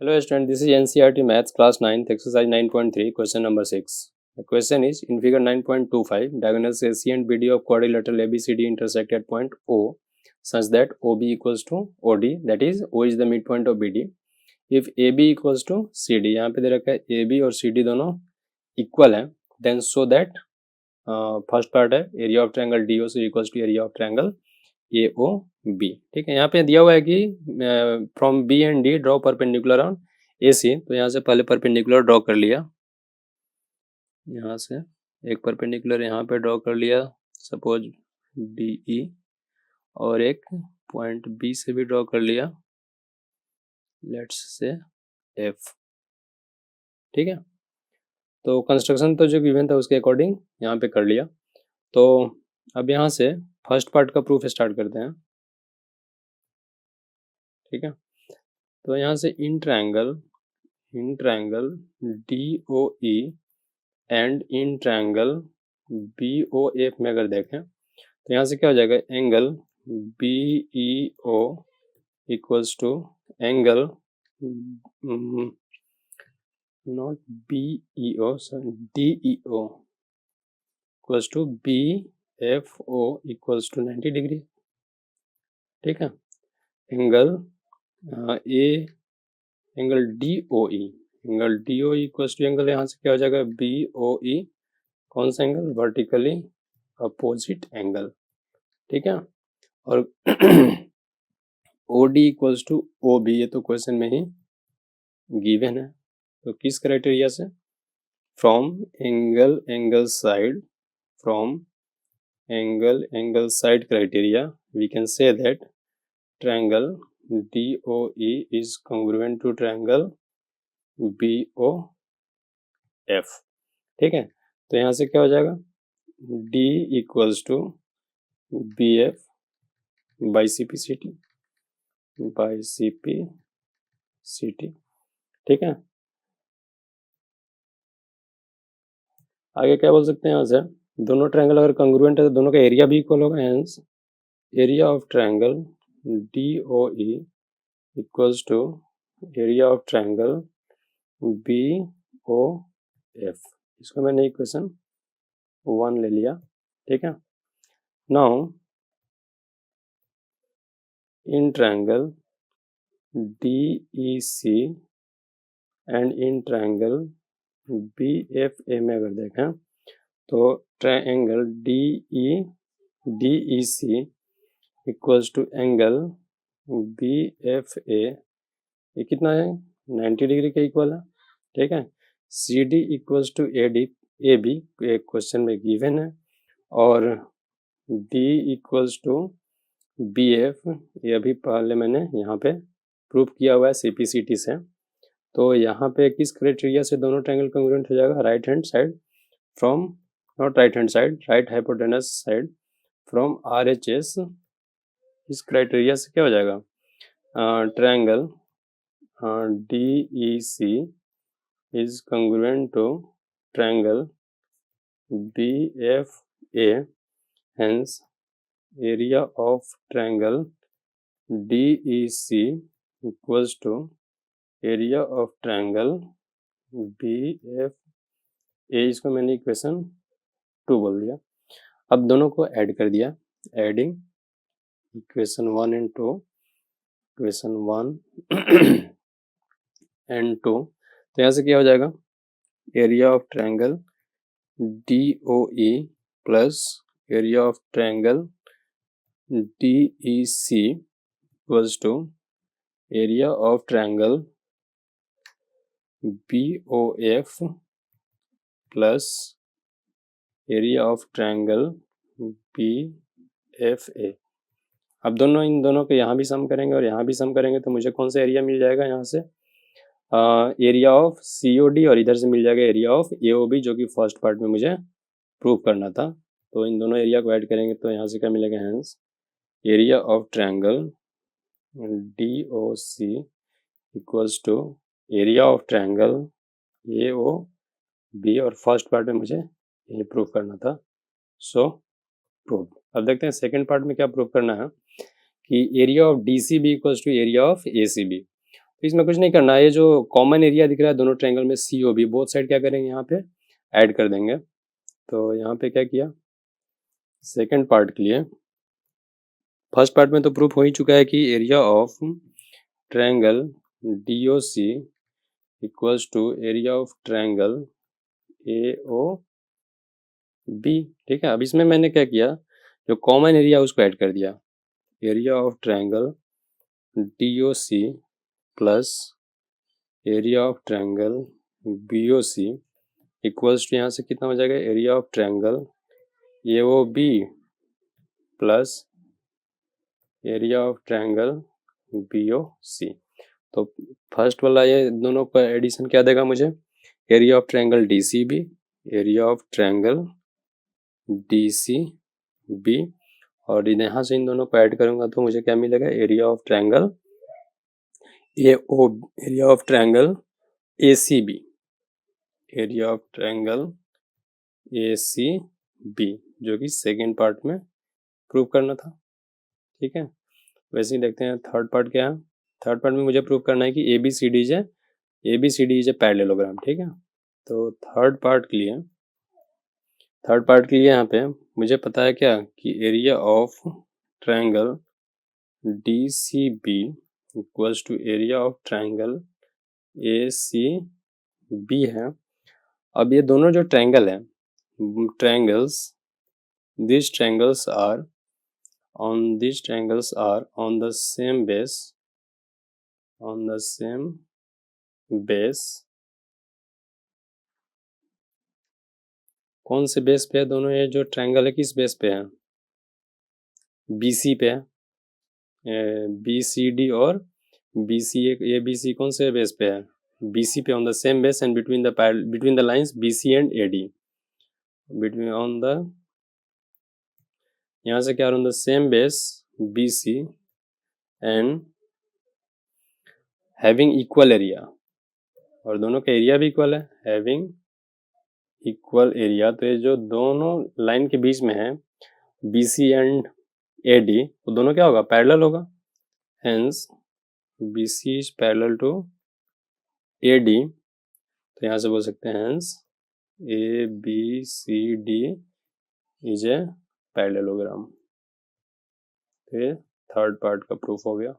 Hello student, this is NCERT Maths class 9th exercise 9.3 question number 6. The question is in figure 9.25 diagonals AC and BD of quadrilateral ABCD intersect at point O such that OB equals to OD, that is O is the midpoint of BD. If AB equals to CD, यहाँ पे दे रखा है AB और CD दोनों equal है, then so that first part है area of triangle DOC equals to area of triangle AOB. ठीक है, यहाँ पे दिया हुआ है कि from B and D draw perpendicular on AC. तो यहाँ से पहले परपेंडिकुलर ड्रॉ कर लिया, यहाँ से एक परपेंडिकुलर यहाँ पे ड्रॉ कर लिया सपोज DE, और एक पॉइंट B से भी ड्रॉ कर लिया लेट्स से F. ठीक है, तो कंस्ट्रक्शन तो जो गिवन था उसके अकॉर्डिंग यहाँ पे कर लिया. तो अब यहाँ से फर्स्ट पार्ट का प्रूफ स्टार्ट करते हैं. ठीक है, तो यहाँ से in triangle DOE and in triangle BOF में अगर देखें तो यहाँ से क्या हो जाएगा, angle BEO equals to angle not BEO sorry DEO equals to BFO equals to 90 degree. ठीक है, angle angle DOE equals to angle यहाँ से क्या हो जाएगा BOE, कौन सा एंगल, वर्टिकली अपोजिट एंगल. ठीक है, और OD इक्वल्स टू OB, ये तो क्वेश्चन में ही गिवन है. तो किस क्राइटेरिया से, from angle side criteria we can say that triangle DOE is congruent to triangle BOF. ठीक है, तो यहाँ से क्या हो जाएगा D equals to BF by CPCT. ठीक है, आगे क्या बोल सकते हैं, यहाँ से दोनों ट्रायंगल अगर कंग्रुएंट है तो दोनों का एरिया भी इक्वल होगा. Hence area of triangle DOE equals to area of triangle BOF. इसको मैंने इक्वेशन 1 ले लिया. ठीक है, now in triangle DEC and in triangle BFA में अगर देखें तो triangle DEC equals to angle BFA, ये कितना है 90 डिग्री के इक्वल है. ठीक है, CD इक्वल्स टू AB एक क्वेश्चन में गिवन है, और D इक्वल्स टू BF ये अभी पहले मैंने यहाँ पे प्रूफ किया हुआ है CPCT से. तो यहाँ पे किस क्राइटेरिया से दोनों ट्रायंगल कंग्रुएंट हो जाएगा, right hand side from, not right hand side, right hypotenuse side from RHS. इस क्राइटेरिया से क्या हो जाएगा, triangle DEC is congruent to triangle BFA, hence area of triangle DEC equals to area of triangle BFA. इसको मैंने equation 2 बोल दिया. अब दोनों को ऐड कर दिया, एडिंग इक्वेशन 1 एंड 2, इक्वेशन 1 एंड 2. तो यहाँ से क्या हो जाएगा, area of triangle DOE plus area of triangle DEC equals to area of triangle BOF plus area of triangle BFA. अब इन दोनों को यहाँ भी सम करेंगे और यहाँ भी सम करेंगे तो मुझे कौन सा एरिया मिल जाएगा, यहाँ से एरिया ऑफ COD, और इधर से मिल जाएगा एरिया ऑफ AOB, जो कि फर्स्ट पार्ट में मुझे प्रूव करना था. तो इन दोनों एरिया को ऐड करेंगे तो यहाँ से क्या मिलेगा, hence area of triangle DOC equals to area of triangle AOB, और फर्स्ट पार्ट में मुझे ये प्रूव करना था. So prove. अब देखते हैं सेकेंड पार्ट में क्या प्रूव करना है, कि area of DCB equals to area of ACB. इसमें कुछ नहीं करना है, ये जो कॉमन एरिया दिख रहा है दोनों ट्रायंगल में सी ओ बी, बोथ साइड क्या करेंगे यहाँ पे ऐड कर देंगे। तो यहाँ पे क्या किया, सेकेंड पार्ट के लिए, फर्स्ट पार्ट में तो प्रूफ हो ही चुका है कि area of triangle D O C equals to area of triangle A O B. ठीक है, अब इसमें मैंने क्या किया, जो कॉमन एरिया उसको ऐड कर दिया, area of triangle D O C plus area of triangle B O C equals to, यहाँ से कितना हो जाएगा, area of triangle A O B plus area of triangle B O C. तो first वाला ये दोनों का एडिशन क्या देगा मुझे, area of triangle D C B, area of triangle D C B, और यहाँ से इन दोनों को ऐड करूंगा तो मुझे क्या मिलेगा, area of triangle A O, area of triangle A C B, area of triangle A C B, जो कि सेकेंड पार्ट में प्रूव करना था। ठीक है, वैसे ही देखते हैं थर्ड पार्ट क्या है। थर्ड पार्ट में मुझे प्रूव करना है कि A B C D is a parallelogram. ठीक है, तो थर्ड पार्ट के लिए यहाँ पे मुझे पता है क्या, कि area of triangle D C B equals to area of triangle A C B है। अब ये दोनों जो ट्रायंगल है, these triangles are on the same base, कौन से बेस पे है दोनों, ये जो ट्रायंगल है किस बेस पे है, BC पे है, BCD और BC, ये BC कौन से बेस पे है, BC पे, on the same base and between the lines BC and AD, यहाँ से क्या, on the same base BC and having equal area, और दोनों का एरिया भी इक्वल है, हैविंग इक्वल एरिया। तो ये जो दोनों लाइन के बीच में है BC एंड AD, वो दोनों क्या होगा, पैरेलल होगा, hence BC is parallel to AD। तो यहाँ से बोल सकते हैं hence ABCD is a parallelogram. तो ये थर्ड पार्ट का प्रूफ हो गया।